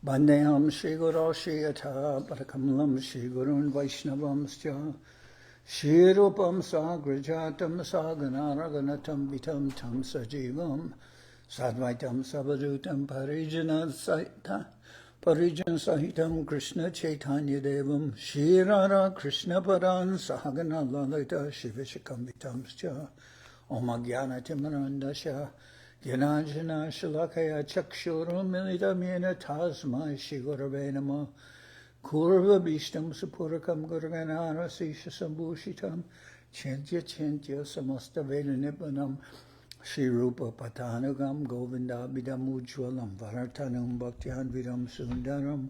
Bandeham Shri Guru Shri Yatha Parakamalam Shri Gurun Vaishnavamscha Shri Rupam Sagrajatam Sagana Raghunatam Vitam Tam Sajivam Sadvaitam Savadutam Parijan Sahitam Krishna Chaitanya Devam Shri Radha Krishna Paran Sahagana Lalita Shivishakam Vitamscha Om Agyana Timarandasha Gyanajana Shalakaya Chakshuram Milidamena Tasma Shigurave Nama Kurva Bishtam Sapurakam Gurganara Sisha Sambhushitam Chintya Chintya Samasta Veda Nipanam Shri Rupa Patanagam Govinda Bidam Ujwalam Vartanam Bhaktyan Vidam Sundaram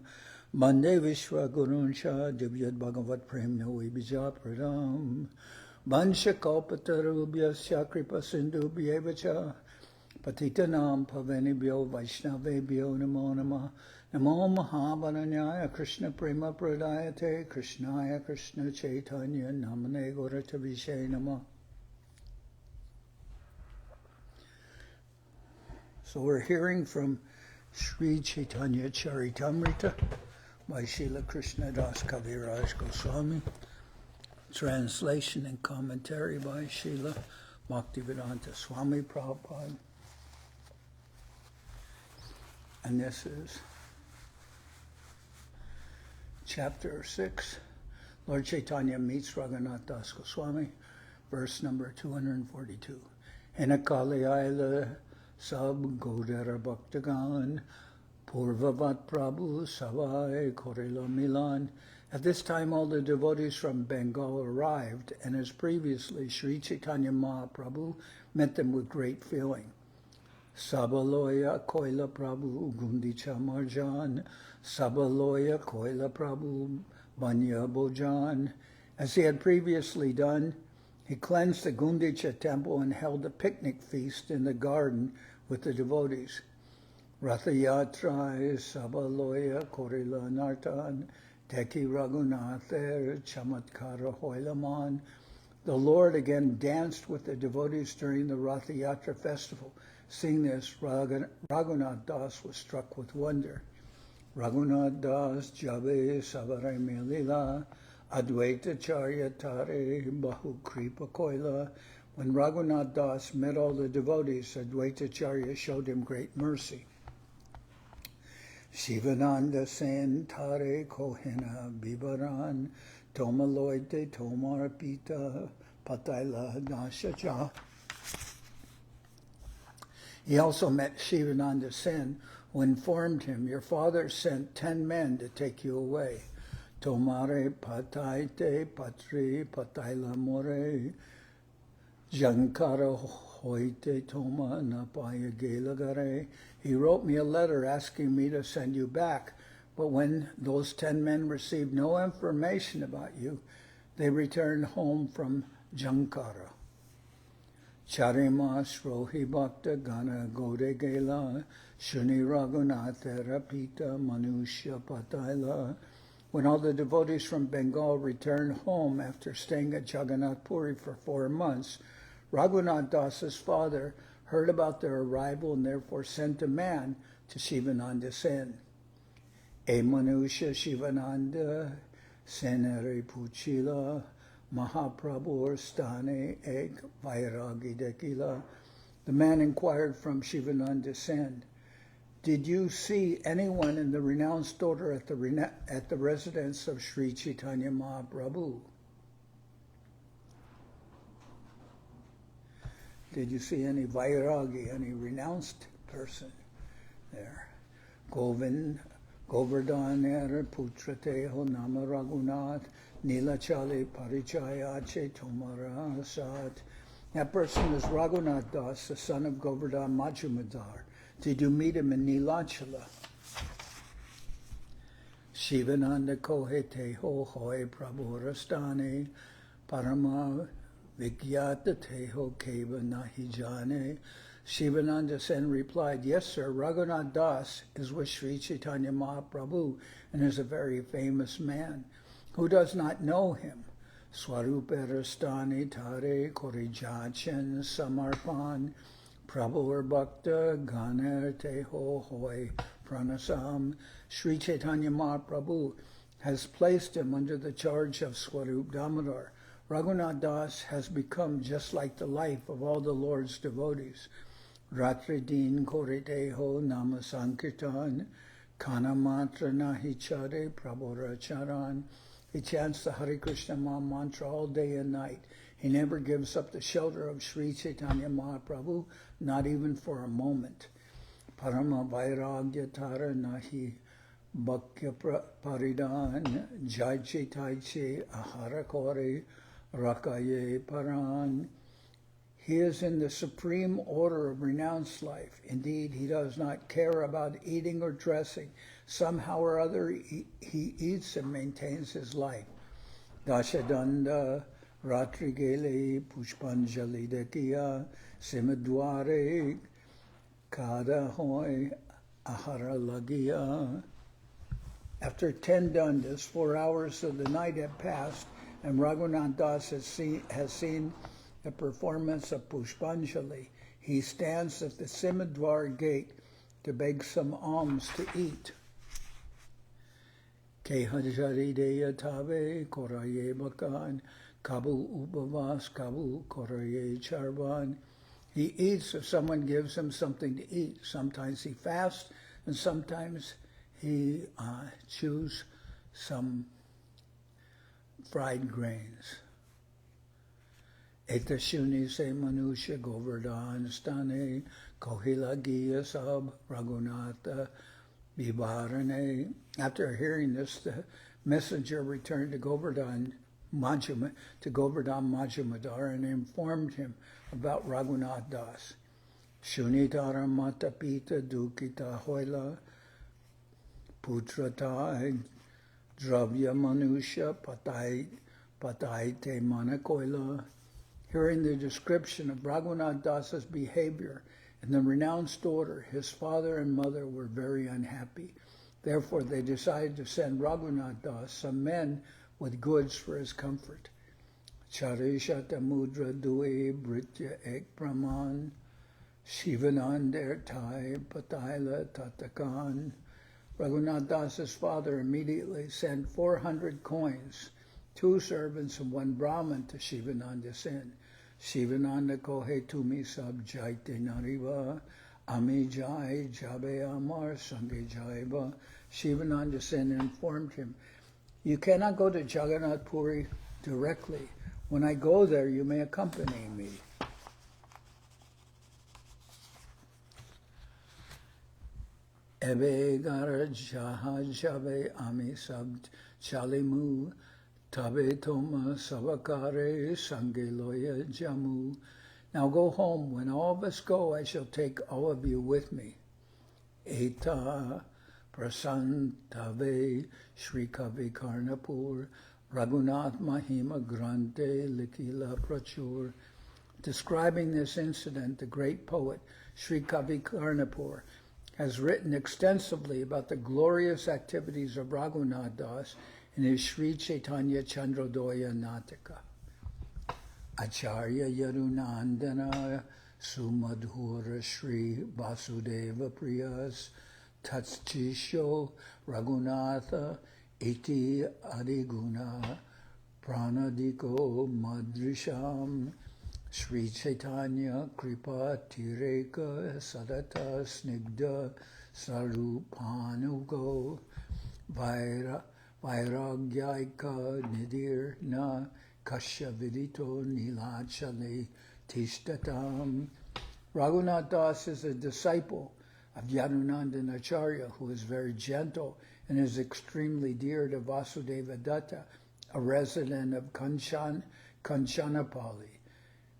Mande Vishwa Gurunsha Divyad Bhagavat Prem Noi Bija Pradam Bansha Kalpatarubhya Syakripa Sindhu Bhyevacha Patitanam Pavanibhyo Vaishnavebhyo Namo Namah Namo Mahabaranyaya Krishna Prema Pradayate Krishnaya Krishna Chaitanya Namane Gauratavishe Namah. So we're hearing from Sri Chaitanya Charitamrita by Srila Krishnadas Kaviraj Goswami, translation and commentary by Srila Bhaktivedanta Swami Prabhupada. And this is chapter 6. Lord Chaitanya meets Raghunath das Goswami, verse number 242. Henakalayayla Sab Godara Bhaktagan Purvavat Prabhu Savai Korela Milan. At this time all the devotees from Bengal arrived, and as previously, Sri Chaitanya Mahaprabhu met them with great feeling. Sabaloya Koila Prabhu Gundicha Marjan, Sabaloya Koila Prabhu Banya Bojan. As he had previously done, he cleansed the Gundicha temple and held a picnic feast in the garden with the devotees. Rathayatra Sabaloya Korila Nartan Teki Raghunather Chamatkara Hoilaman. The Lord again danced with the devotees during the Rathayatra festival. Seeing this, Raghunath Das was struck with wonder. Raghunath Das Jabe Savare Melila Advaita Charyatare Bahu Kripa Koila. When Raghunath Das met all the devotees, Advaita Charya showed him great mercy. Shivananda Sen Tare Kohena Bibaran Tomaloite Tomar Pita Pataila Dashacha. He also met Shivananda Sen, who informed him, "Your father sent 10 men to take you away. Tomare Pataite Patri Pataila More Jankara Hoite Toma Napaya Gelagare." He wrote me a letter asking me to send you back, but when those 10 men received no information about you, they returned home from Jankara. Charimas Rohi Bhakta Gana Gode Gela Shuni Raghunathera Pita Manusha Pataila. When all the devotees from Bengal returned home after staying at Jagannath Puri for 4 months, Raghunath Das's father heard about their arrival and therefore sent a man to Shivananda Sen. E Manusha Shivananda Senere Puchila Mahaprabhu Stane Ek Vairagi Dekila. The man inquired from Shivananda Sen, "Did you see anyone in the renounced order at the residence of Sri Chaitanya Mahaprabhu? Did you see any Vairagi, any renounced person there?" Govardhan Putrateho Nama Raghunath Nilachali Parichayache Tomara Sat. That person is Raghunath Das, the son of Govardhan Majumdar. Did you meet him in Nilachala? Shivananda Kohete Ho Hoy Prabhurastane Parama Vigyata Teho Keva Nahijane. Shivananda Sen replied, "Yes, sir, Raghunath Das is with Sri Chaitanya Mahaprabhu and is a very famous man. Who does not know him? Swaruparastani Tare Korijachen Samarpan Prabhu Bhakta Ganer Teho Hoy pranasam. Sri Chaitanya Mahaprabhu has placed him under the charge of Swarup Damodar. Raghunath Das has become just like the life of all the Lord's devotees. Ratri din korite ho nama sankirtan, kana matra nahi chare prabhora charan. He chants the Hare Krishna Maha mantra all day and night. He never gives up the shelter of Sri Chaitanya Mahaprabhu, not even for a moment. Parama vairagya tara nahi bhakya paridan, jai chaitaiche ahara kore rakaye paran. He is in the supreme order of renounced life. Indeed, he does not care about eating or dressing. Somehow or other, he eats and maintains his life. Dashadanda ratrigele pushpanjali dekiya simadware kada hoy ahara lagiya. After 10 dandas, 4 hours of the night have passed, and Raghunath Das has seen the performance of Pushpanjali. He stands at the Simadwar gate to beg some alms to eat. Kehajari deya tave koraye bakan, kabu upavas kabu koraye charvan. He eats if someone gives him something to eat. Sometimes he fasts, and sometimes he chews some fried grains. Etashuni se manusha govardhan stane kohilagiya sab Raghunatha vivarane. After hearing this, the messenger returned to Govardhan Majumadar and informed him about Raghunath Das. Shunitara mata pita dukita hoila putrata dravya manusha pataite manakoila. Hearing the description of Raghunath Das's behavior in the renounced order, his father and mother were very unhappy. Therefore, they decided to send Raghunath Das some men with goods for his comfort. Charishata mudra due britya ek praman, Shivanand tai pataila tatakan. Raghunath Das's father immediately sent 400 coins, 2 servants and 1 Brahmin to Shivananda Sen. Shivananda kohe tumi sab jaite nariva, ami jai jabe amar sange jaiva. Shivananda Sen informed him, you cannot go to Jagannath Puri directly. When I go there, you may accompany me. Ebe gara jaha jabe ami sab chalimu, tabe toma savakare sangeloya jamu. Now go home. When all of us go, I shall take all of you with me. Eta prasantave Shri Kavi Karnapur Raghunath Mahima Grante Likila Prachur. Describing this incident, the great poet Sri Kavi Karnapur has written extensively about the glorious activities of Raghunath Das in his Sri Chaitanya Chandrodoya Nataka. Acharya Yadunandana Sumadhura Sri Vasudeva Priyas Tatchisho Raghunatha Iti Adiguna Pranadiko Madrisham Sri Chaitanya Kripa Tireka Sadata Snigda Sarupanugo Vairagyaika Nidir Na Kasya Vidito Nilachale Tishtatam. Raghunath Das is a disciple of Yadunandan Acharya, who is very gentle and is extremely dear to Vasudeva Datta, a resident of Kanchanapali.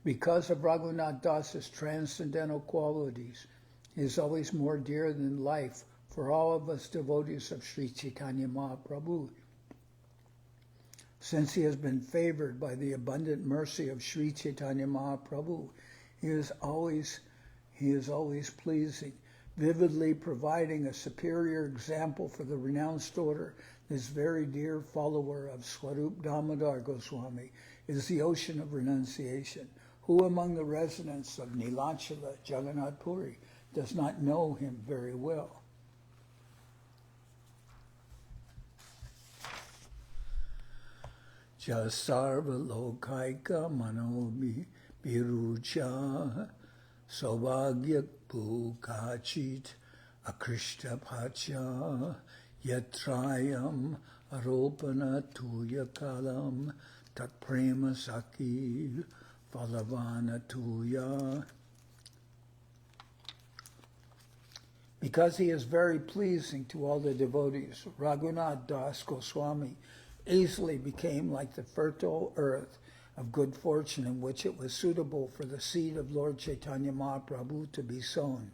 Because of Raghunath Das's transcendental qualities, he is always more dear than life for all of us devotees of Sri Chaitanya Mahaprabhu. Since he has been favored by the abundant mercy of Sri Chaitanya Mahaprabhu, he is always pleasing, vividly providing a superior example for the renounced order. This very dear follower of Swarup Damodar Goswami is the ocean of renunciation. Who among the residents of Nilachala, Jagannath Puri, does not know him very well? Jasarva lokaika manobi birucha Saubhagya Pukachit Akrishta Pacha Yatrayam Aropana Tuyakalam Tat Prema Saki Phalavana Tuya. Because he is very pleasing to all the devotees, Raghunath das Goswami easily became like the fertile earth of good fortune in which it was suitable for the seed of Lord Chaitanya Mahaprabhu to be sown.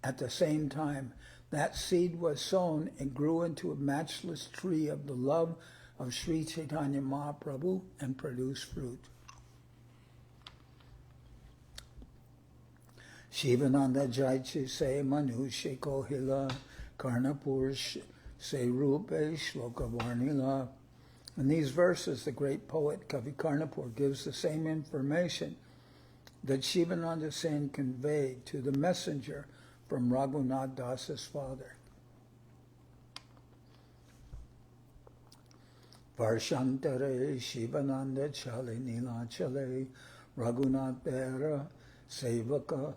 At the same time that seed was sown, it grew into a matchless tree of the love of Sri Chaitanya Mahaprabhu and produced fruit. Shivananda Jaichi se Manushe Kohila Karnapur se Rupe Shloka Varnila. In these verses, the great poet Kavi Karnapur gives the same information that Shivananda Sen conveyed to the messenger from Raghunath Das's father. Varshantare Shivananda Chale Nila Chale Raghunath Dera Sevaka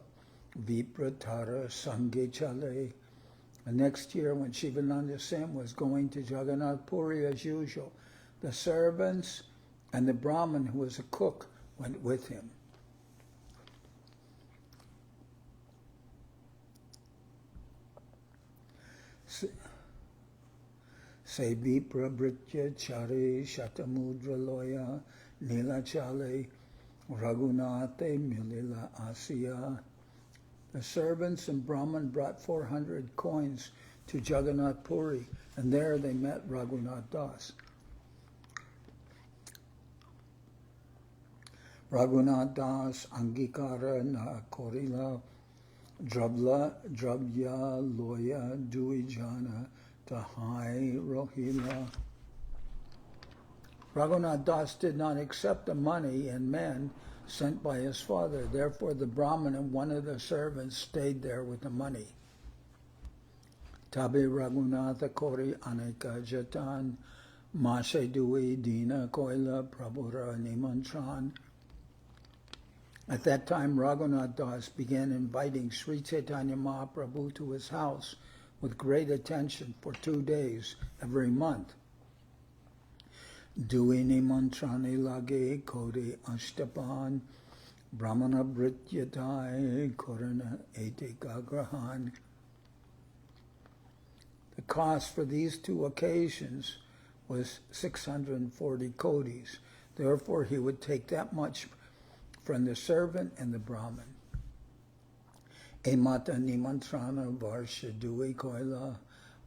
Vipratara Sanghe Chale. The next year, when Shivananda Sen was going to Jagannath Puri as usual, the servants and the Brahmin, who was a cook, went with him. Se Vipra Britya Chare Shatamudra Loya Nila Chale Raghunate Milila Asya. The servants and Brahman brought 400 coins to Jagannath Puri, and there they met Raghunath Das. Raghunath Das Angikara Na Korila Drabya Loya Duijana Tahai Rohila. Raghunath Das did not accept the money and men sent by his father. Therefore, the Brahmin and one of the servants stayed there with the money. Tabe Raghunatha Kori Aneka Jatan Mashe Dui Dina Koila Prabhura Nimantran. At that time, Raghunath Das began inviting Sri Chaitanya Mahaprabhu to his house with great attention for 2 days every month. Duini mantrani lage kode ashtapan brahmana brityatai korana etikagrahan. The cost for these 2 occasions was 640 kodis. Therefore, he would take that much from the servant and the Brahmin. Emata nimantrana varsha dui koila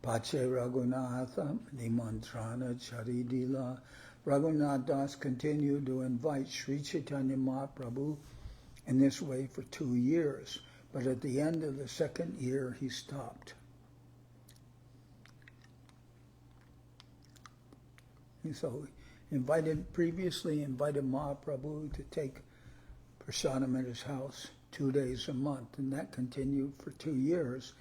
pache Raghunatha nimantrana charidila. Raghunath Das continued to invite Sri Chaitanya Mahaprabhu in this way for 2 years, but at the end of the 2nd year he stopped. And so previously invited Mahaprabhu to take prasadam at his house 2 days a month, and that continued for 2 years,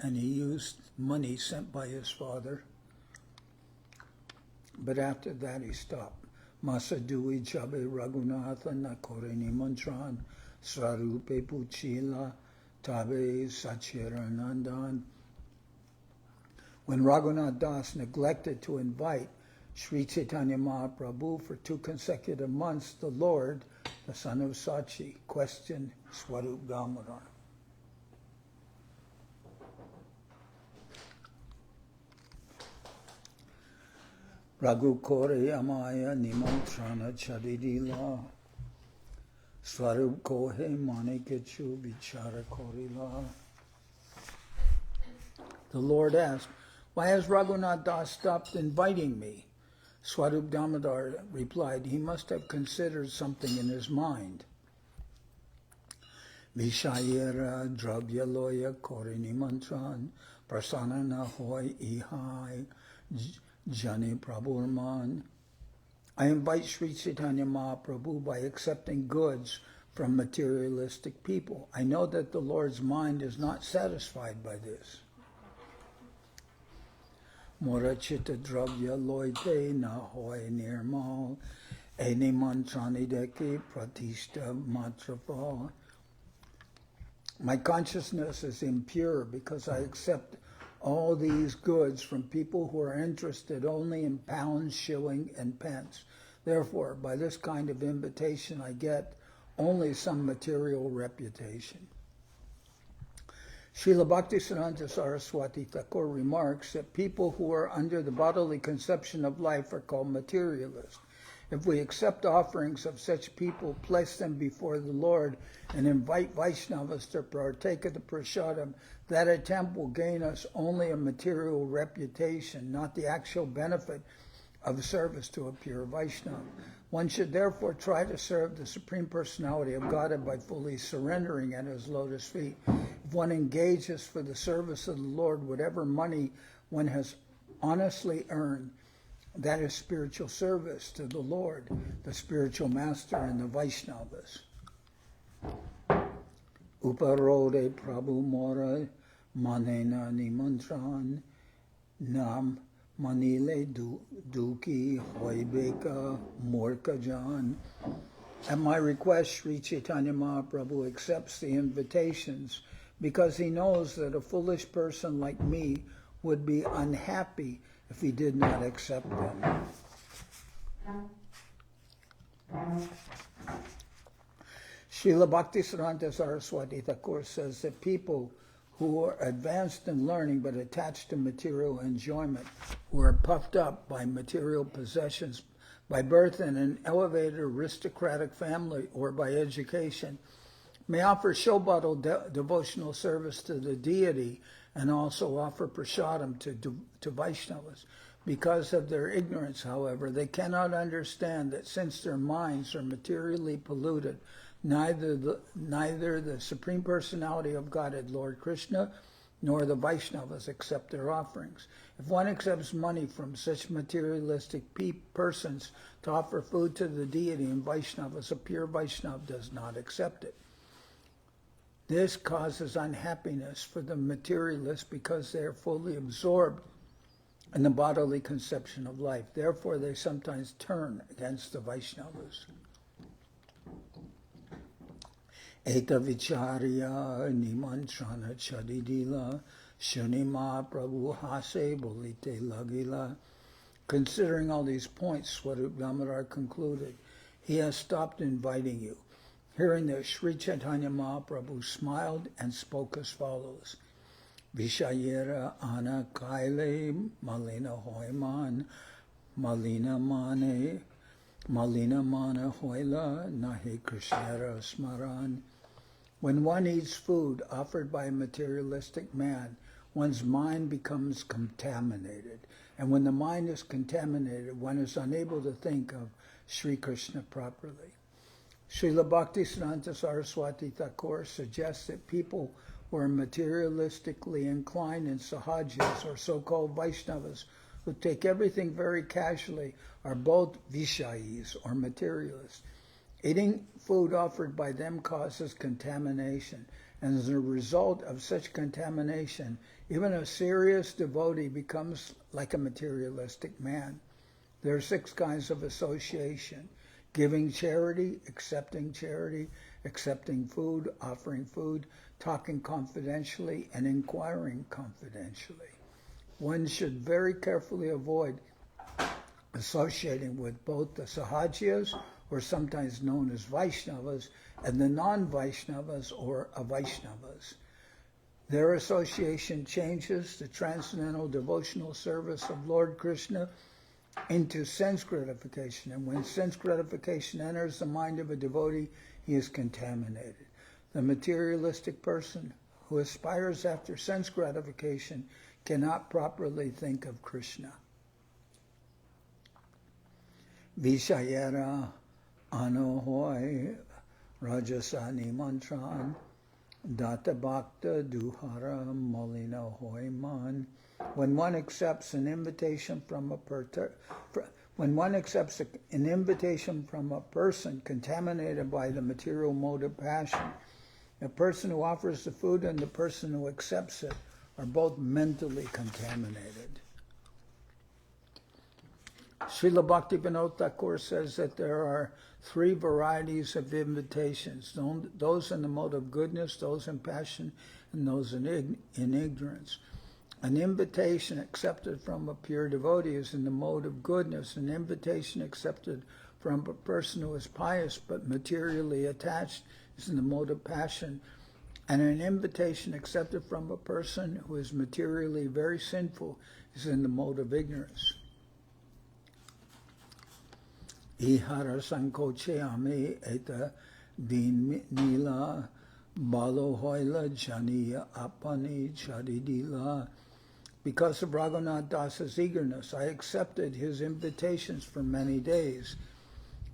and he used money sent by his father. But after that he stopped. Masadui Chabe Raghunatha Nakoreni Mantran Swarupe Puchila Tabe Sachiranandan. When Raghunath Das neglected to invite Sri Chaitanya Mahaprabhu for 2 consecutive months, the Lord, the son of Sachi, questioned Swarup Damodar. Raghu Kore Amaya Nimantrana Charidila Swarup Kohe Manikechu Vichara Korila. The Lord asked, "Why has Raghunath Das stopped inviting me?" Swarup Damodar replied, "He must have considered something in his mind." Vishayera Dravyaloya Korini Mantran Prasanana Hoy Ihai Jani Prabhurman. I invite Sri Chaitanya Mahaprabhu by accepting goods from materialistic people. I know that the Lord's mind is not satisfied by this. Morachita dravya loite na hoy nirmal. Eni mantrani deki pratishta matrapal. My consciousness is impure because I accept all these goods from people who are interested only in pounds, shilling, and pence. Therefore, by this kind of invitation, I get only some material reputation. Srila Bhaktisiddhanta Saraswati Thakur remarks that people who are under the bodily conception of life are called materialists. If we accept offerings of such people, place them before the Lord, and invite Vaishnavas to partake of the prasadam, that attempt will gain us only a material reputation, not the actual benefit of service to a pure Vaishnava. One should therefore try to serve the Supreme Personality of Godhead by fully surrendering at His lotus feet. If one engages for the service of the Lord whatever money one has honestly earned, that is spiritual service to the Lord, the spiritual master, and the Vaishnavas. Uparode Prabhu Mora Manena Nimantran Nam Manile Duki Hoibeka Morkajan. At my request, Sri Chaitanya Mahaprabhu accepts the invitations because he knows that a foolish person like me would be unhappy if he did not accept them. Srila Bhaktisiddhanta Saraswati Thakur says that people who are advanced in learning but attached to material enjoyment, who are puffed up by material possessions, by birth in an elevated aristocratic family or by education, may offer Shobhadal devotional service to the deity and also offer prasadam to Vaishnavas. Because of their ignorance, however, they cannot understand that since their minds are materially polluted, neither the Supreme Personality of Godhead, Lord Krishna, nor the Vaishnavas accept their offerings. If one accepts money from such materialistic persons to offer food to the deity and Vaishnavas, a pure Vaishnava does not accept it. This causes unhappiness for the materialists because they are fully absorbed in the bodily conception of life. Therefore, they sometimes turn against the Vaishnavas. Eta vicharya nimantrana chadidila shanima prabhu hase bolite lagila. Considering all these points, Swarup Damodar concluded, he has stopped inviting you. Hearing this, Sri Chaitanya Mahaprabhu smiled and spoke as follows. Vishayera ana kaile malina hoiman malina mana hoila nahi krishnara smaran. When one eats food offered by a materialistic man, one's mind becomes contaminated. And when the mind is contaminated, one is unable to think of Sri Krishna properly. Srila Bhaktisiddhanta Saraswati Thakur suggests that people who are materialistically inclined in sahajas, or so-called Vaishnavas, who take everything very casually, are both vishayis, or materialists. Eating food offered by them causes contamination, and as a result of such contamination, even a serious devotee becomes like a materialistic man. There are 6 kinds of association: giving charity, accepting food, offering food, talking confidentially, and inquiring confidentially. One should very carefully avoid associating with both the sahajias, or sometimes known as Vaishnavas, and the non-Vaishnavas, or Avaishnavas. Their association changes the transcendental devotional service of Lord Krishna into sense gratification, and when sense gratification enters the mind of a devotee, he is contaminated. The materialistic person who aspires after sense gratification cannot properly think of Krishna. Vishayera anohoy rajasani mantran data bhakta duhara malina hoy man. When one accepts an invitation from a person contaminated by the material mode of passion, the person who offers the food and the person who accepts it are both mentally contaminated. Srila Bhaktivinoda Thakur says that there are 3 varieties of invitations, those in the mode of goodness, those in passion, and those in ignorance. An invitation accepted from a pure devotee is in the mode of goodness. An invitation accepted from a person who is pious but materially attached is in the mode of passion. And an invitation accepted from a person who is materially very sinful is in the mode of ignorance. Ihara sankoche ame eta din nila balo hoila janiya apani charidila. Because of Raghunath Das's eagerness, I accepted his invitations for many days.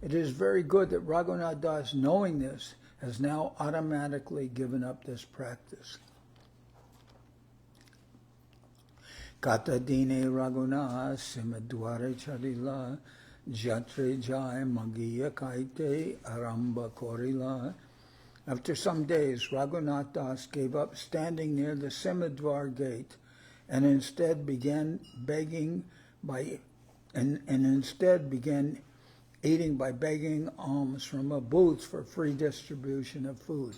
It is very good that Raghunath Das, knowing this, has now automatically given up this practice. Kata dine Raghunath simadware charila jatre jai magiya kaite aramba korila. After some days, Raghunath Das gave up standing near the Simadwar gate and instead began eating by begging alms from a booth for free distribution of food.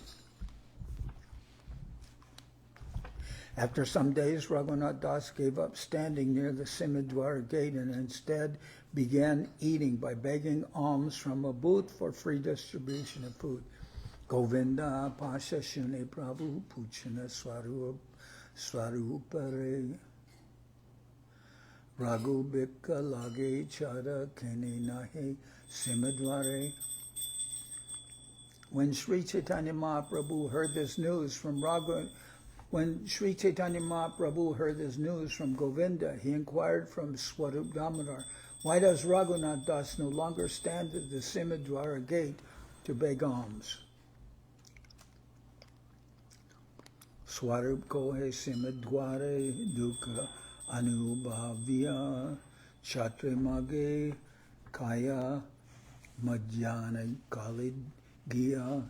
After some days, Raghunath Das gave up standing near the Simadwar gate and instead began eating by begging alms from a booth for free distribution of food. Govinda Pasha Shune Prabhu Puchana Swarupare Raghu Bikka Lage Chara Kene Nahe Simadware. When Sri Chaitanya Mahaprabhu heard this news from Govinda, he inquired from Swarup Damodar, why does Raghunath Das no longer stand at the Simadwara gate to beg alms? Swarup kohe Simadware dukkha anubhavya chatre mage kaya madhyana kalid giya.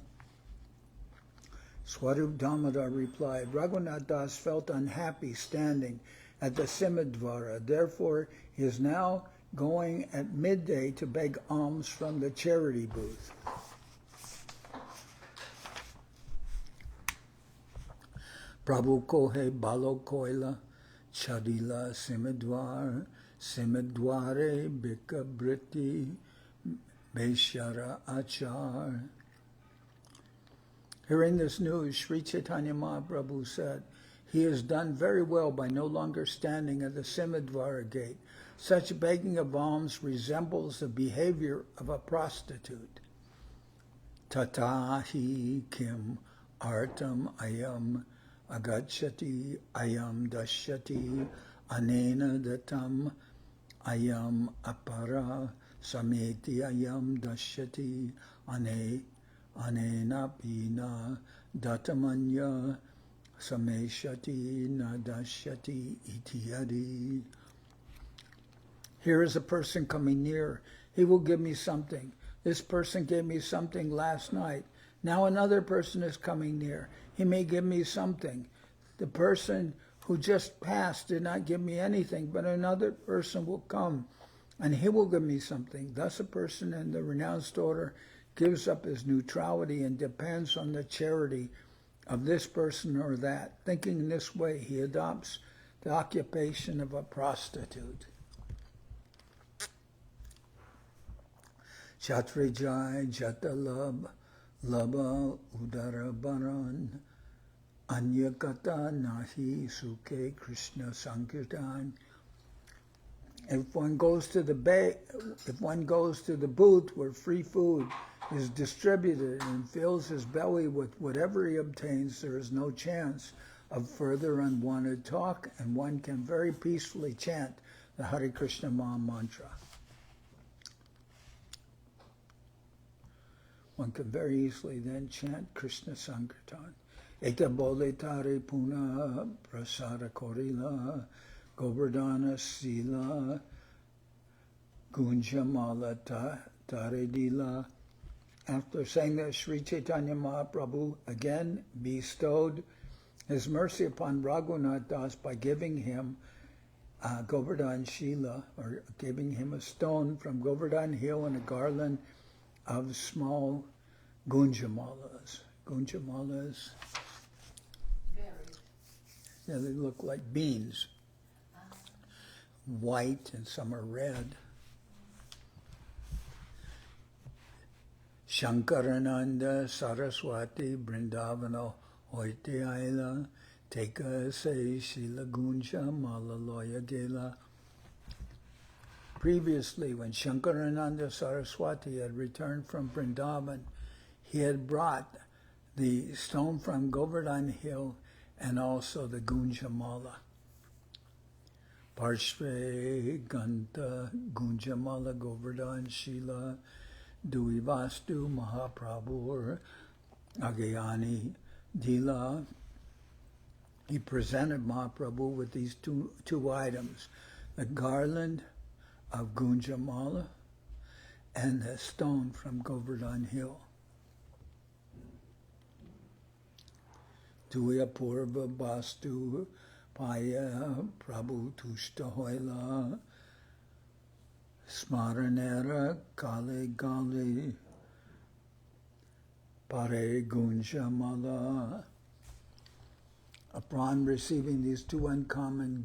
Swarup Damodar replied, Raghunath Das felt unhappy standing at the Simadwara. Therefore, he is now going at midday to beg alms from the charity booth. Prabhu kohe balo koila chadila Simadware bika briti beshara achar. Hearing this news, Sri Chaitanya Mahaprabhu said, he has done very well by no longer standing at the Simadwara gate. Such begging of alms resembles the behavior of a prostitute. Tatahi kim artam ayam agachati ayam dashati anena datam ayam apara sameti ayam dashati anena pina datamanya sameshati nadashati itiyadi. Here is a person coming near. He will give me something. This person gave me something last night. Now another person is coming near. He may give me something. The person who just passed did not give me anything, but another person will come and he will give me something. Thus a person in the renounced order gives up his neutrality and depends on the charity of this person or that. Thinking in this way, he adopts the occupation of a prostitute. Chatrijai Jatalab Laba Udarabaran Anyakata Nahi Suke Krishna Sankirtan. If one goes to the booth where free food is distributed and fills his belly with whatever he obtains, there is no chance of further unwanted talk, and one can very peacefully chant the Hare Krishna Maha Mantra. One can very easily then chant Krishna Sankirtan. Eta bole tare puna prasara korila Govardhana Sila Gunjamala Taredila. After saying that, Sri Chaitanya Mahaprabhu again bestowed his mercy upon Raghunath Das by giving him Govardhan Shila, or giving him a stone from Govardhan Hill and a garland of small gunjamalas. Gunjamalas, yeah, they look like beans, white, and some are red. Shankarananda Saraswati Brindavana Hoityaila Teka Se Shila Gunja Malaloya Gela. Previously, when Shankarananda Saraswati had returned from Vrindavan, he had brought the stone from Govardhan Hill and also the Gunjamala. Parshve Ganta Gunjamala Govardhan Shila Duivastu Mahaprabhu Agayani Dila. He presented Mahaprabhu with these two items, the garland of Gunjamala and the stone from Govardhan Hill. Tuya Purva Bastu Paya Prabhu Tushta Hoila Smaranera Kale Gali Pare Gunjamala. Upon receiving these two uncommon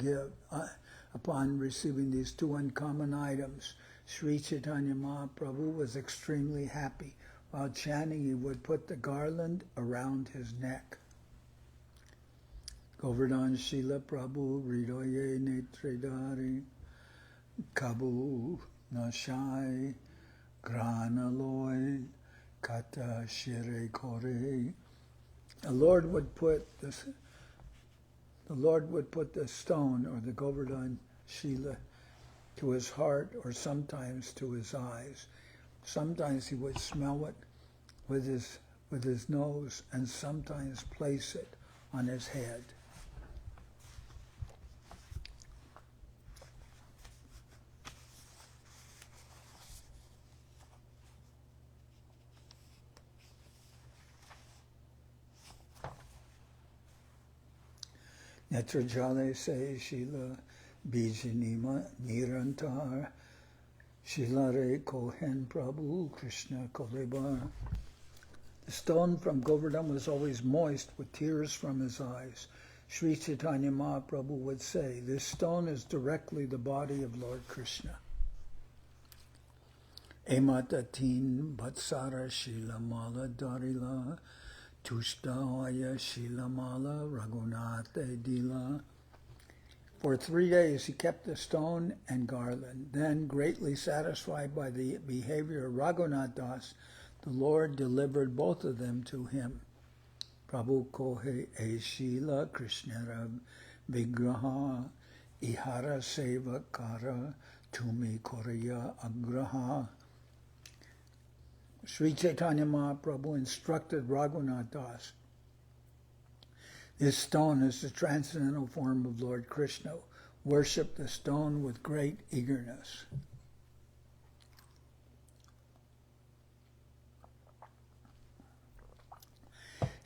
items, Sri Chaitanya Mahaprabhu was extremely happy. While chanting, he would put the garland around his neck. Govardhan Shila Prabhu Hridoye Netredari Kabu Nashai Granaloy Kata Shire Kore. The Lord would put the stone or the Govardhan Shila to his heart or sometimes to his eyes. Sometimes he would smell it with his nose and sometimes place it on his head. Netrajale se Shila Bijanima Nirantar Shilare Kohen Prabhu Krishna Kolebar. The stone from Govardhan was always moist with tears from his eyes. Sri Chaitanya Mahaprabhu would say, this stone is directly the body of Lord Krishna. Ematatin Batsara Shila Mala Darila Tushtaya Shilamala Raghunath-dila. For 3 days he kept the stone and garland. Then, greatly satisfied by the behavior of Raghunath Das, the Lord delivered both of them to him. Prabhu Kohe E Srila Krishnadas Vigraha Ihara Seva Kara Tumi Koraya Agraha. Sri Chaitanya Mahaprabhu instructed Raghunath Das, this stone is the transcendental form of Lord Krishna. Worship the stone with great eagerness.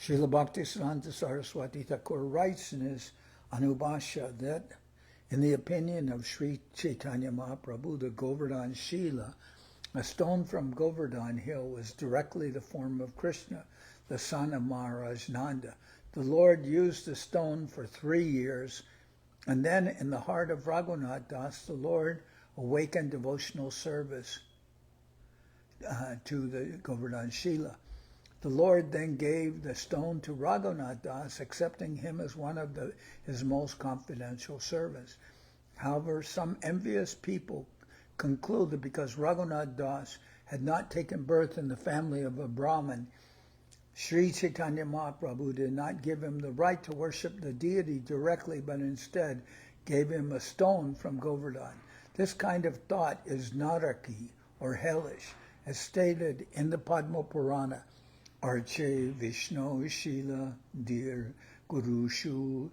Srila Bhaktisiddhanta Saraswati Thakur writes in his Anubhashya that, in the opinion of Sri Chaitanya Mahaprabhu, the Govardhan Shila, a stone from Govardhan Hill, was directly the form of Krishna, the son of Maharaj Nanda. The Lord used the stone for 3 years, and then in the heart of Raghunath Das, the Lord awakened devotional service to the Govardhan Shila. The Lord then gave the stone to Raghunath Das, accepting him as one of his most confidential servants. However, some envious people conclude that because Raghunath Das had not taken birth in the family of a Brahmin, Sri Chaitanya Mahaprabhu did not give him the right to worship the deity directly, but instead gave him a stone from Govardhan. This kind of thought is naraki, or hellish, as stated in the Padma Purana. Arche Vishnu Shila Dir Gurushu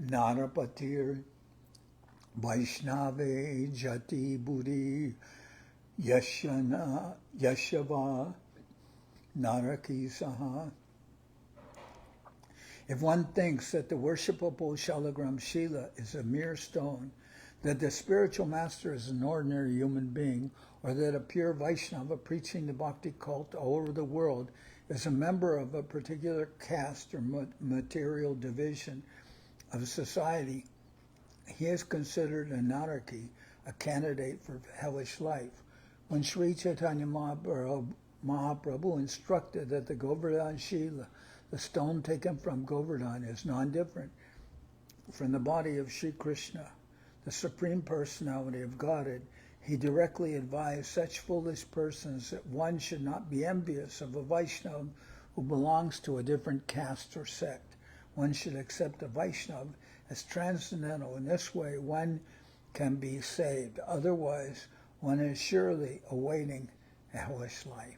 Narapatir Vaishnave Jati Buri Yashava Naraki Saha. If one thinks that the worshipable Shalagram Shila is a mere stone, that the spiritual master is an ordinary human being, or that a pure Vaishnava preaching the bhakti cult all over the world is a member of a particular caste or material division of society, he is considered an anarchy, a candidate for hellish life. When Sri Chaitanya Mahaprabhu instructed that the Govardhan Shila, the stone taken from Govardhan, is non-different from the body of Sri Krishna, the Supreme Personality of Godhead, he directly advised such foolish persons that one should not be envious of a Vaishnava who belongs to a different caste or sect. One should accept a Vaishnava as transcendental. In this way, one can be saved. Otherwise, one is surely awaiting a hellish life.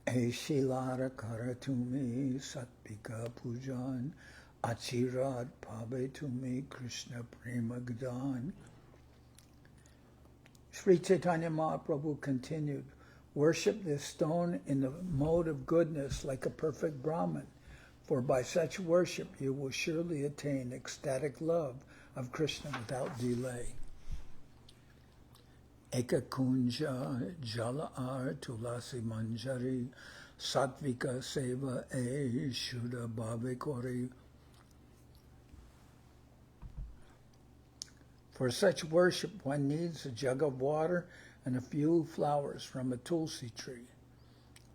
Shilara karatumi satpika pujan achirad pabetumi Krishna prema gdan. Sri Chaitanya Mahaprabhu continued, worship this stone in the mode of goodness like a perfect Brahman, for by such worship you will surely attain ecstatic love of Krishna without delay. Eka kunja jala ar tulasi manjari satvika seva e shuddha bhave kori. For such worship one needs a jug of water and a few flowers from a tulsi tree,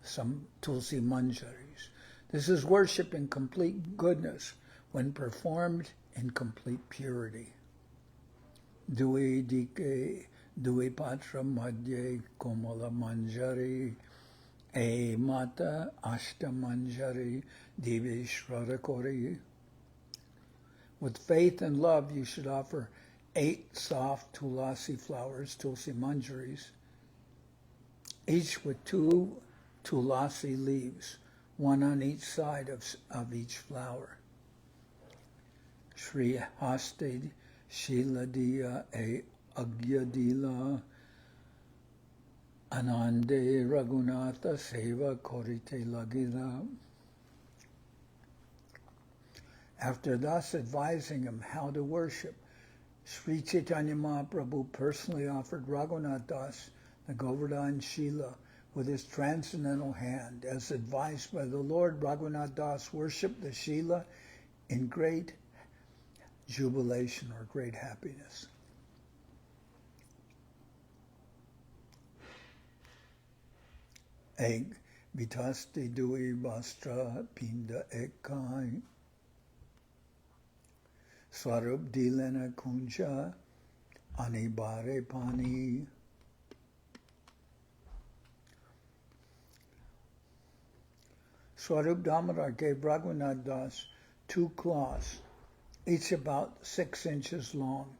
some tulsi manjaris. This is worship in complete goodness when performed in complete purity. Dui dike Dui patra madhye komala manjari e mata ashta manjari divishvara kori. With faith and love you should offer 8 soft tulasi flowers, tulsi manjaris, each with 2 tulasi leaves, one on each side of each flower. Shri Haste Shiladiya e Antya-lila Anande Raghunath Seva Korite Lagila. After thus advising him how to worship, Sri Chaitanya Mahaprabhu personally offered Raghunath das the Govardhan Shila with his transcendental hand. As advised by the Lord, Raghunath das worshipped the Shila in great jubilation or great happiness. Egg vitasti dui bastra pinda ekai Swarup Dilena kunja anibare pani. Swarup Damodar gave Raghunath das 2 cloths, each about 6 inches long,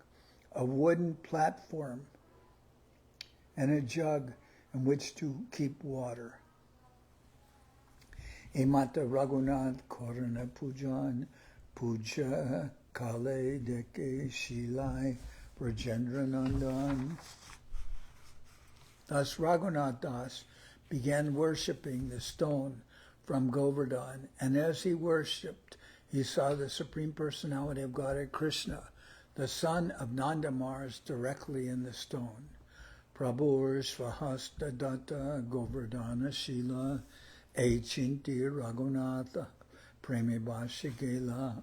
a wooden platform, and a jug in which to keep water. Emata Raghunath Korana Pujan Puja Kale Deke Shilai Rajendra Nandan. Thus Raghunath das began worshipping the stone from Govardhan, and as he worshipped, he saw the Supreme Personality of Godhead Krishna, the son of Nanda Mars, directly in the stone. Prabhu Svahasta Datta Govardhana Shila Chinti Raghunatha Premibhashigela.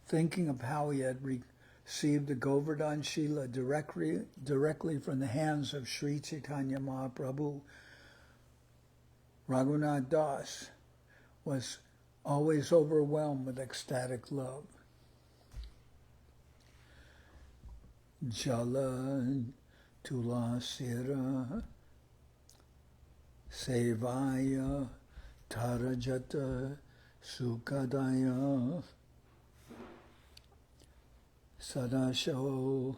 Thinking of how he had received the Govardhan Shila directly from the hands of Sri Chaitanya Mahaprabhu, Raghunath das was always overwhelmed with ecstatic love. Jala Tulasira Sevaya Tarajata Sukadaya Sadasho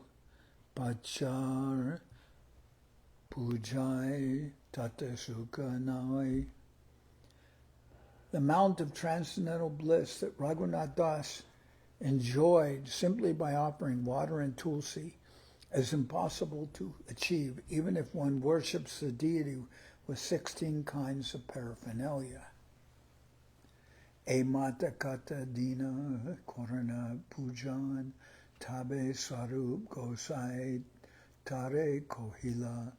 Pachar Pujai Tata Sukanai. The amount of transcendental bliss that Raghunath das enjoyed simply by offering water and tulsi is impossible to achieve, even if one worships the deity with 16 kinds of paraphernalia. E mata kata dina korana pujan tabe Swarup Gosai tare kohila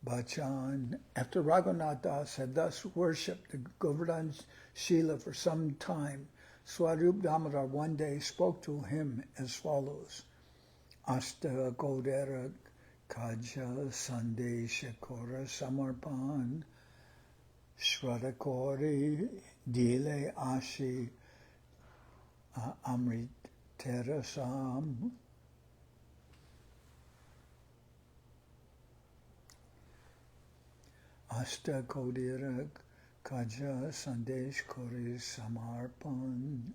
bachan. After Raghunath Das had thus worshipped the Govardhan Shila for some time, Swarup Damodar one day spoke to him as follows: Asta Godera Kaja Sandesha Kora Samarpan Shradakori Dile Ashi Amrit Terasam. Asta Kodira Kaja Sandesh Kori Samarpan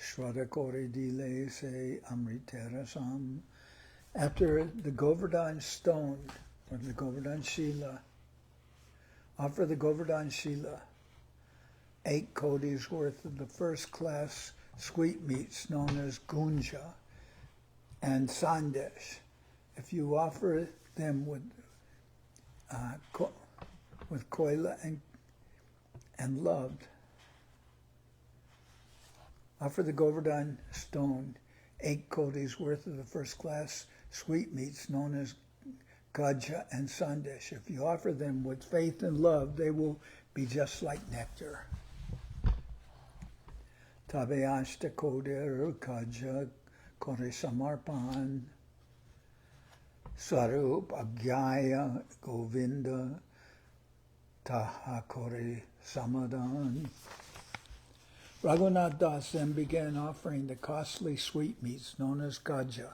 Shradakori Dile Se Amriterasam. After the Govardhan stone, or the Govardhan Shila, offer the Govardhan Shila 8 kodis worth of the first class sweetmeats known as gunja and sandesh. If you offer them with koila and love, offer the Govardhan stone 8 kodis worth of the first class sweetmeats known as gaja and sandesh. If you offer them with faith and love, they will be just like nectar. Tabeashta koder gaja kore samarpan Swarup agyaya govinda taha kore samadan. Raghunath Das then began offering the costly sweetmeats known as gaja,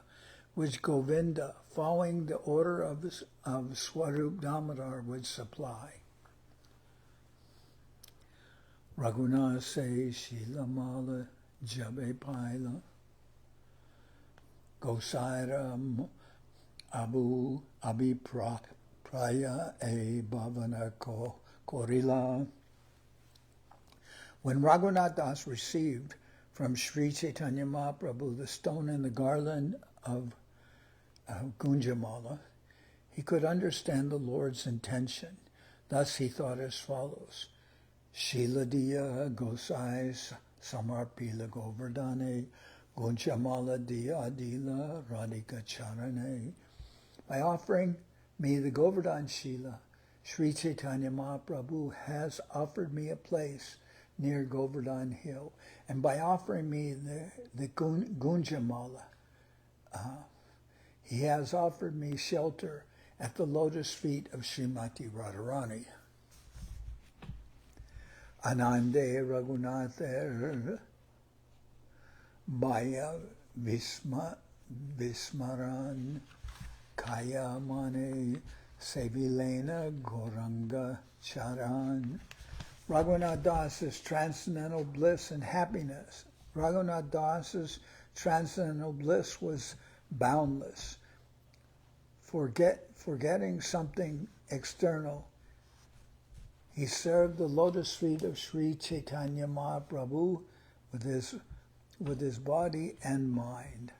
which Govinda, following the order of Swarup Damodar, would supply. Raghunath se Shila Mala Jabe Paila Gosaira Abu Abhipraya E Bhavana Korila. When Raghunath Das received from Sri Chaitanya Mahaprabhu the stone and the garland of Gunjamala, he could understand the Lord's intention. Thus he thought as follows: Shiladiya Gosai Samarpila Govardhane Gunjamala Diya Adila Radhika Charane. By offering me the Govardhan Shila, Sri Chaitanya Mahaprabhu has offered me a place near Govardhan Hill, and by offering me the Gunjamala, he has offered me shelter at the lotus feet of Srimati Radharani. Anande Raghunath Baya Vismaran Kaya Mane Sevilena Goranga Charan. Raghunath Das's transcendental bliss and happiness. Raghunath Das's transcendental bliss was boundless. Forgetting something external, he served the lotus feet of Sri Chaitanya Mahaprabhu with his body and mind.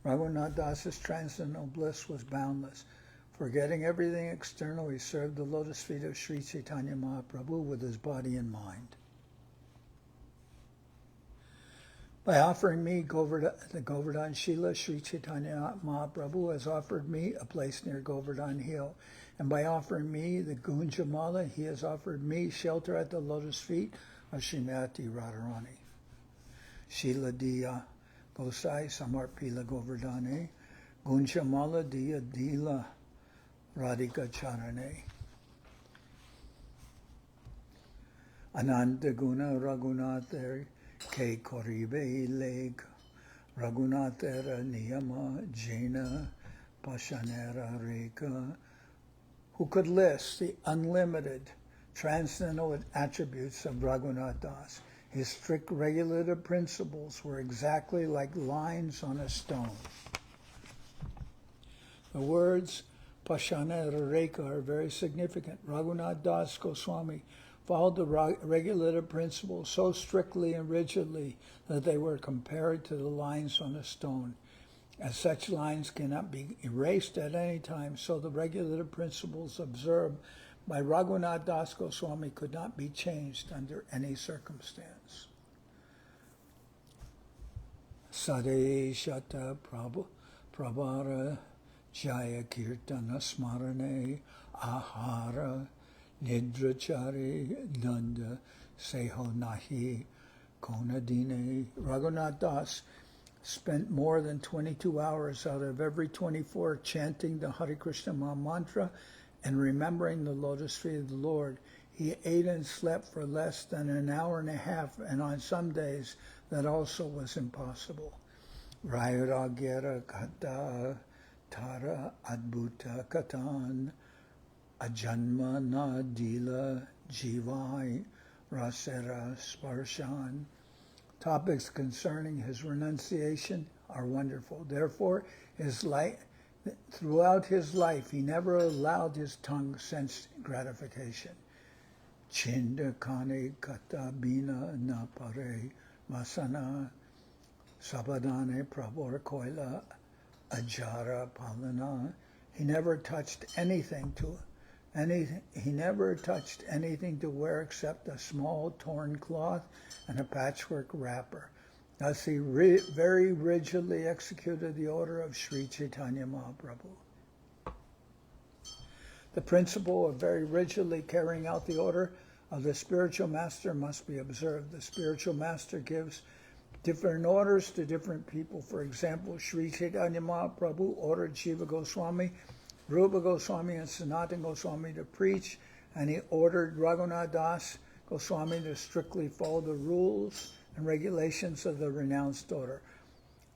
Raghunath Das's transcendental bliss was boundless. Forgetting everything external, he served the lotus feet of Sri Chaitanya Mahaprabhu with his body and mind. By offering me the Govardhan Shila, Sri Chaitanya Mahaprabhu has offered me a place near Govardhan Hill. And by offering me the Gunjamala, he has offered me shelter at the lotus feet of Srimati Radharani. Shila Diya Gosai Samarpila Govardhane Gunjamala Diya Dila Radhika Charane. Ananta Guna Raghunathar Ke Koribe Leg Raghunathara Niyama Jena Pashanera Reka. Who could list the unlimited transcendental attributes of Raghunath Das? His strict regulative principles were exactly like lines on a stone. The words Pashana Reka are very significant. Raghunath das Goswami followed the regulative principles so strictly and rigidly that they were compared to the lines on a stone. As such lines cannot be erased at any time, so the regulative principles observed by Raghunath das Goswami could not be changed under any circumstance. Sade Shata Prabhara Jaya Kirtana Smarane Ahara Nidrachari Nanda Seho Nahi Konadine. Raghunath Das spent more than 22 hours out of every 24 chanting the Hare Krishna Maha Mantra and remembering the lotus feet of the Lord. He ate and slept for less than an hour and a half, and on some days that also was impossible. Rayuragera Kata Tara Adbhuta Katan Ajanma Nadila Jivai Rasera Sparshan. Topics concerning his renunciation are wonderful. Therefore, throughout his life, he never allowed his tongue sense gratification. Chinda Kane Kata Bina Na Pare Vasana Sabadane Prabhor Koila Ajara Palana. He never touched anything to wear except a small torn cloth and a patchwork wrapper. Thus he very rigidly executed the order of Sri Chaitanya Mahaprabhu. The principle of very rigidly carrying out the order of the spiritual master must be observed. The spiritual master gives different orders to different people. For example, Sri Chaitanya Mahaprabhu ordered Jiva Goswami, Rupa Goswami, and Sanatana Goswami to preach, and he ordered Raghunath das Goswami to strictly follow the rules and regulations of the renounced order.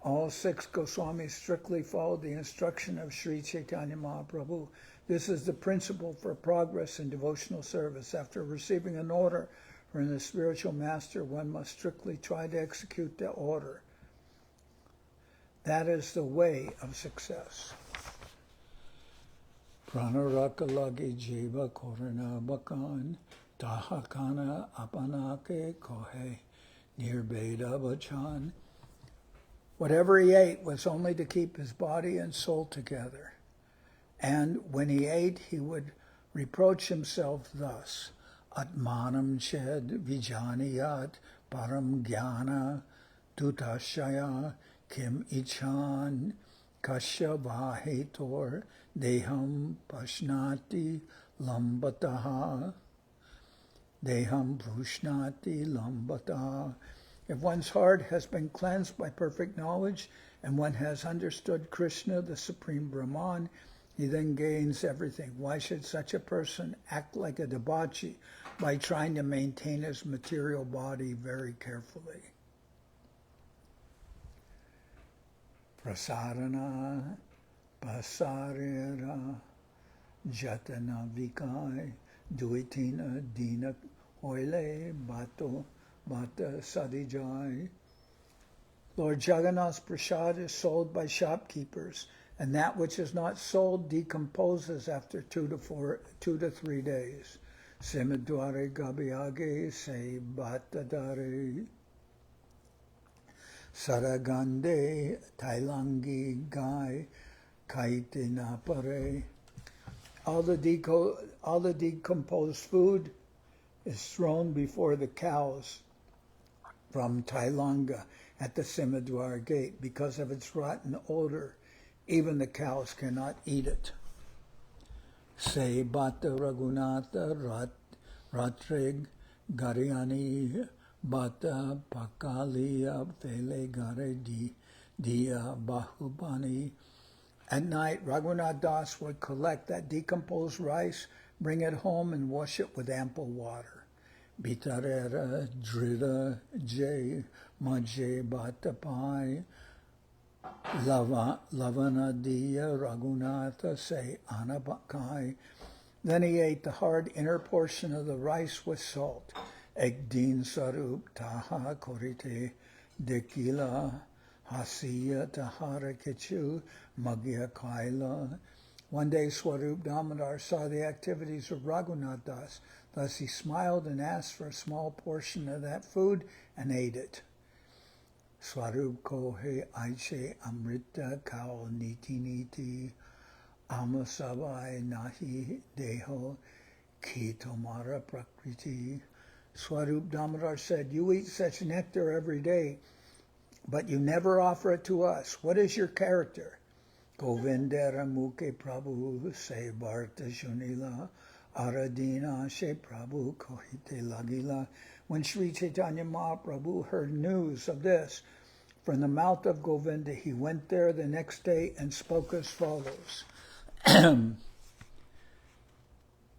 All 6 Goswamis strictly followed the instruction of Sri Chaitanya Mahaprabhu. This is the principle for progress in devotional service. After receiving an order from the spiritual master, one must strictly try to execute the order. That is the way of success. Pranarakalagi jiva korana bakan tahakana apanake kohe nirbeda bachan. Whatever he ate was only to keep his body and soul together. And when he ate, he would reproach himself thus: Atmanam ched vijaniyat param jnana tutashaya kim ichan kasya vahetor deham pashnati lambataha. Deham prushnati lambataha. If one's heart has been cleansed by perfect knowledge and one has understood Krishna, the Supreme Brahman, he then gains everything. Why should such a person act like a debauchee by trying to maintain his material body very carefully? Prasarana pasarira jatana vikai duitina dina oile bato bata sadijai. Lord Jagannath's prasad is sold by shopkeepers, and that which is not sold decomposes after 2 to 3 days. Simadware gabiage se batadare saragande tailangi gai kaitina pare. All the decomposed food is thrown before the cows from Tailanga at the Simadwar gate. Because of its rotten odor, even the cows cannot eat it. Se bata raghunatha ratrig gariani bata pakaliya fele gare dia bahubani. At night, Raghunath Das would collect that decomposed rice, bring it home, and wash it with ample water. Bitarera drida jay maje batapai lavanadiya Raghunatha se anabakai. Then he ate the hard inner portion of the rice with salt. Ekdin sarup taha korite dekila Hasiya Tahara Kichu Magya Kaila. One day Swarup Damodar saw the activities of Raghunath Das. Thus he smiled and asked for a small portion of that food and ate it. Swarup Kohe Aiche Amrita Kao Niti Niti Amasavai Nahi Deho Ki Tomara Prakriti. Swarup Damodar said, "You eat such nectar every day, but you never offer it to us. What is your character?" Govindera Mukhe Prabhu Se Bharta Shunila Aradina She Prabhu Kohite Lagila. When Sri Chaitanya Mahaprabhu heard news of this from the mouth of Govinda, he went there the next day and spoke as follows.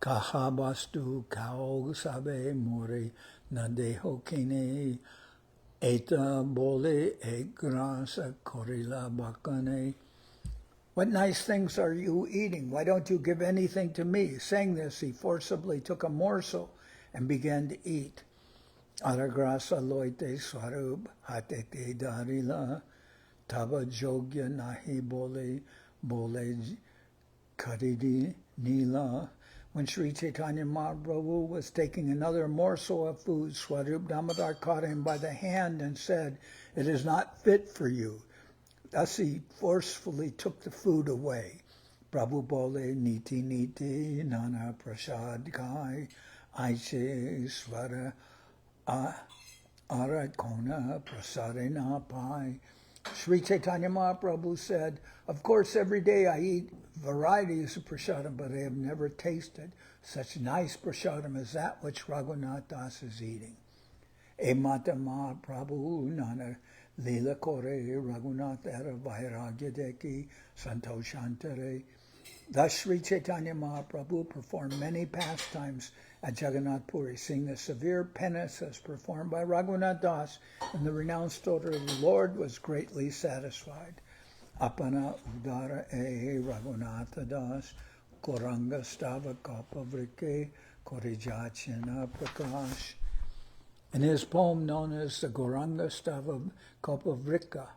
Kahabastu Kao Sabe More Nadeho Kine Eta Bole Egrasa Korila Bakane. What nice things are you eating? Why don't you give anything to me? Saying this, he forcibly took a morsel and began to eat. Aragrasa loite swarup hatete darila taba jogya nahi bole karidi nila. When Sri Chaitanya Mahaprabhu was taking another morsel of food, Swarup Damodar caught him by the hand and said, "It is not fit for you." Thus he forcefully took the food away. Prabhu bole niti niti nana prasad kai aiche svara arakona prasadena pai. Sri Chaitanya Mahaprabhu said, "Of course, every day I eat varieties of prasadam, but I have never tasted such nice prasadam as that which Raghunath Das is eating." Emata Mahaprabhu nana lila kore Raghunath era vairagya deki santoshantare. Thus Sri Chaitanya Mahaprabhu performed many pastimes at Jagannath Puri, seeing the severe penances performed by Raghunath Das in the renounced order of the Lord, was greatly satisfied. Apana udara Raghunath Das Goranga stava kapavrike korijachena prakash. In his poem known as the Goranga Stava Kapavrika,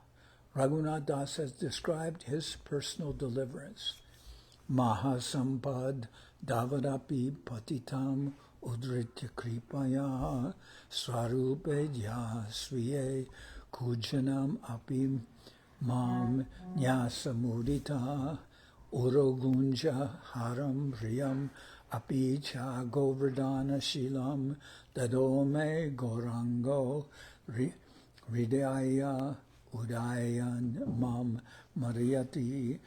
Raghunath Das has described his personal deliverance. Mahasampad Davadapi Patitam Udritya Kripaya Swarupedya Sviye Kujanam Api Mam Nyasamudita Urogunja Haram Riyam Api Cha Govardhana Shilam Dadome Gorango Ridaya Udayan Mam Mariyati.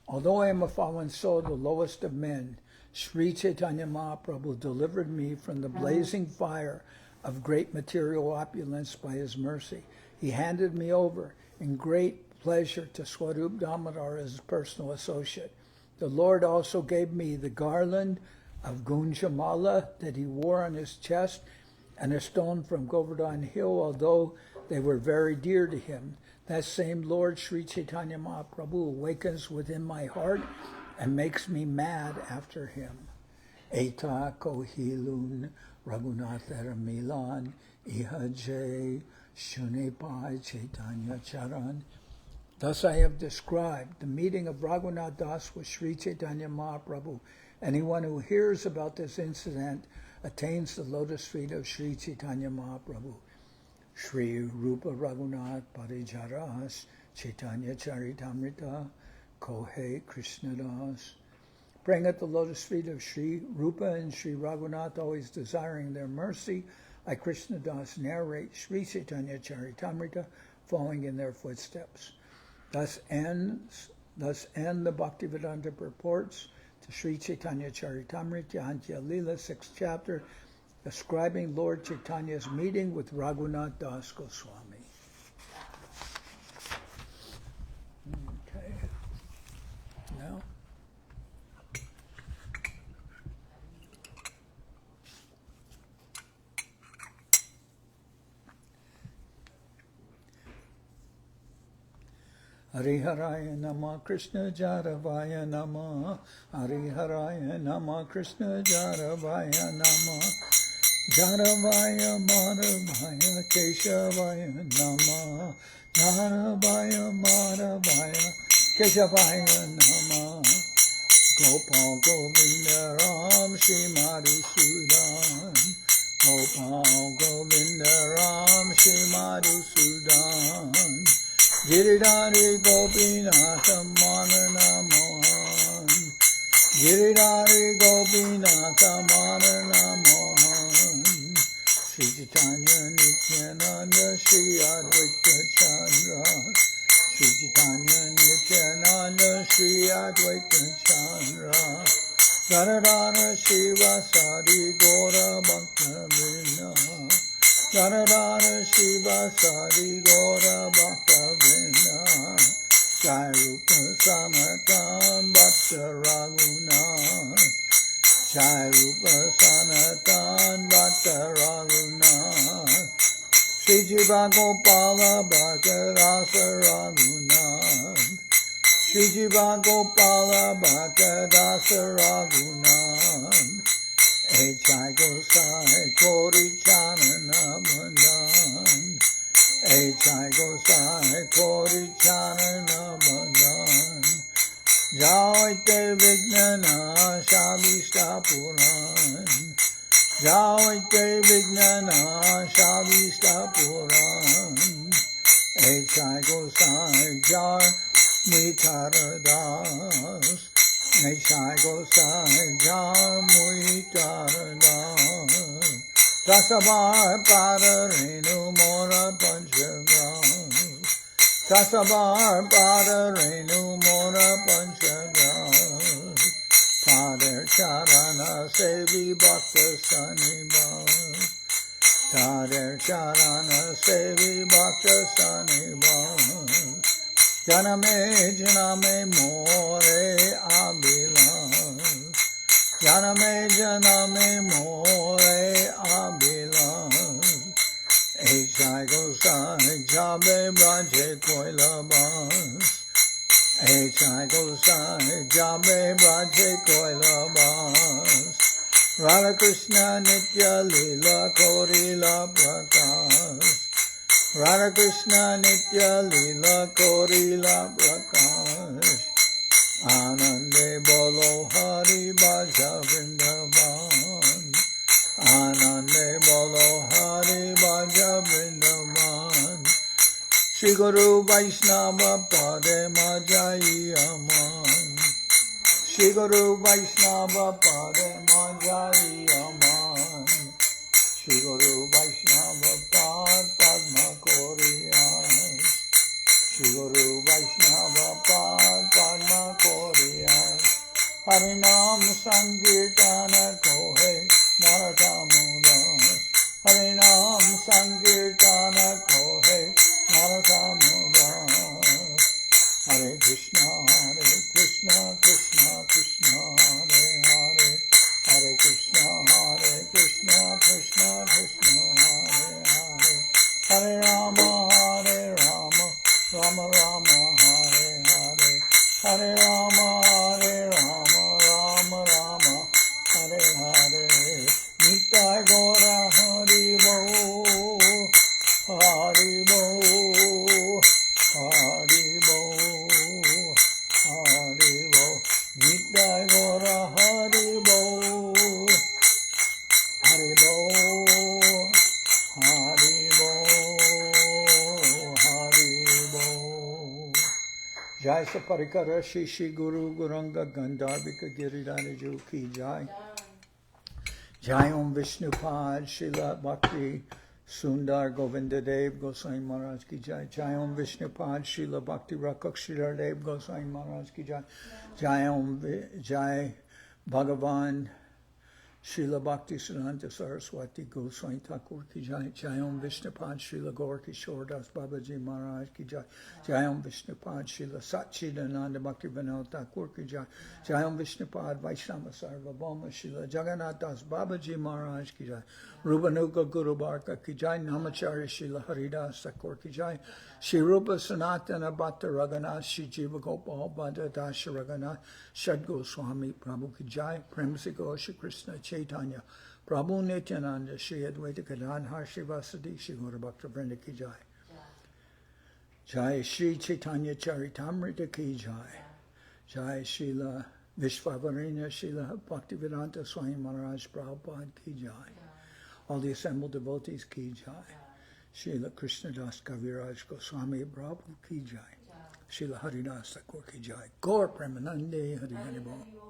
Although I am a fallen soul, the lowest of men, Sri Chaitanya Mahaprabhu delivered me from the blazing fire of great material opulence by his mercy. He handed me over in great pleasure to Swarup Damodar as his personal associate. The Lord also gave me the garland of Gunjamala that he wore on his chest and a stone from Govardhan Hill, although they were very dear to him. That same Lord, Sri Chaitanya Mahaprabhu, awakens within my heart and makes me mad after him. Eta kohilun Raghunath Milan Ihajay Shunepai Chaitanya Charan. Thus I have described the meeting of Raghunath Das with Sri Chaitanya Mahaprabhu. Anyone who hears about this incident attains the lotus feet of Sri Chaitanya Mahaprabhu. Sri Rupa Raghunath Parijaras Chaitanya Charitamrita Kohe Krishnadas. Praying at the lotus feet of Sri Rupa and Sri Raghunath, always desiring their mercy, I, Krishnadas, narrate Sri Chaitanya Charitamrita, following in their footsteps. Thus end the Bhaktivedanta purports to Sri Chaitanya Charitamrita, Antya-lila, 6th chapter, describing Lord Chaitanya's meeting with Raghunath das Goswami. Okay. Now, Hariharaya Nama Krishna Jaravaya Nama Hariharaya Nama Krishna Jaravaya Nama Jaravaya Madhavaya Keshavaya Nama Dharavaya Madhavaya Keshavaya Namah. Gopal Govinda Ram Shri Madhusudan. Gopal Govinda Ram Shri Madhusudan. Giridhari Gopinatha Manana Mohan. Giridhari Gopinatha Manana Mohan. Sri Chaitanya Nityananda Sri Advaita Chandra. Sri Chaitanya Nityananda Sri Advaita Chandra. Dharadhara Shiva Sadi Gora Bhakta Vrinda. Dharadhara Shiva Sadi Gora Bhakta Vrinda. Jai Rupa Sanatan Bhakta Raghunath. Jai Rupa Sanatan Bhakta Raghunath. Sri Jiva Gopala Bhakta Rasa Raghunath. Sri Jiva Gopala Bhakta Rasa Raghunath. Echai Gosai Kori Chanana Bandhan. Echai Gosai Kori Chanana Bandhan. Jaite Vignana Shavishta Puran. Jaite Vignana Shavishta Puran. Echai Gosai Jar Mitaradas. Echai Gosai Jar Mitaradas. Tasavar Padarenu Mora Panchagas. Tasavar Padarenu Mora Panchagas. Padar Charana Sevi Bhakta Sanibas. Padar Charana Sevi Bhakta Sanibas. Janame Janame More Abilas. Janame Janame More Abilas. Echai Gosai Jabe Braje Koilabas. Echai Gosai Jabe Braje Koilabas. Radha Krishna Nitya-lila Korila Prakash. Radha Krishna Nitya-lila Korila Prakash. Anande Bolo Hari Bhaja Vrindavan. Anande Bolo Hari Bhaja Vrindavan. Shri Guru Vaishnava Pade Majai Aman. Shri Guru Vaishnava Pade Majai Aman. Shri Guru Vaishnava Pad Padma Koriyas. Shri Guru Vaishnava Pad Padma Koriyas. Harinam Sankirtana Kohe Naratamudas. Harinam Sankirtana Kohe Naratamudas. Hare Krishna, Krishna Krishna Hare Hare. Hare Krishna, Krishna Krishna Hare Hare. Hare Rama, Rama Rama Hare Hare. Hare Rama, Rama Rama Hare Hare. Nitai Gora Hari Bo, Hari Bo, Hari Bo, Hari Bo. Nitai Gora Hari Bo, Hari Bo, Hari Bo, Hari Bo. Jai Saparikara Shishi Guru Guranga Gandharvika Giridhara Ju Ki Jai. Jai Om Vishnupad Srila Bhakti Sundar Govinda Dev Goswami Maharaj Ki Jai. Jai Om Vishnupad Srila Bhakti Rakak Sridhar Dev Goswami Maharaj Ki Jai. Jai Om Jai Bhagavan Srila Bhakti Siddhanta Saraswati Goswami Thakur Ki Jai. Jai Om Vishnupad Srila Gaur Kishore Das Babaji Maharaj Ki Jai. Jai Om Vishnupad Srila Satchidananda Bhakti Vinod Thakur Ki Jai. Jai Om Vishnupad Vaishnava Sarvabhauma Srila Jagannath das Babaji Maharaj Ki Jai. Rupanuga Guru Barka Ki Jai. Namacharya Srila Haridas Thakur Ki Jai. Shri Rupa Sanatana Bhatta Raghunath Shri Jiva Gopal Bhatta Dasha Raghunath Shad Goswami Prabhu Ki Jai. Premsiko Shri Krishna Chaitanya Prabhu Nityananda Shri Advaita Gadadhar Shri Vasadi Shri Gaura Bhakta Vrinda Ki Jai. Jai Sri Chaitanya Charitamrita ki jai. Jai Srila Vishwavarina Srila Bhaktivedanta Swami Maharaj Prabhupada ki jai. All the assembled devotees ki jai. Srila Krishnadas Kaviraj Goswami Prabhu ki jai. Srila Haridas Thakur ki jai. Gaur Premanande Hari Hari Bol.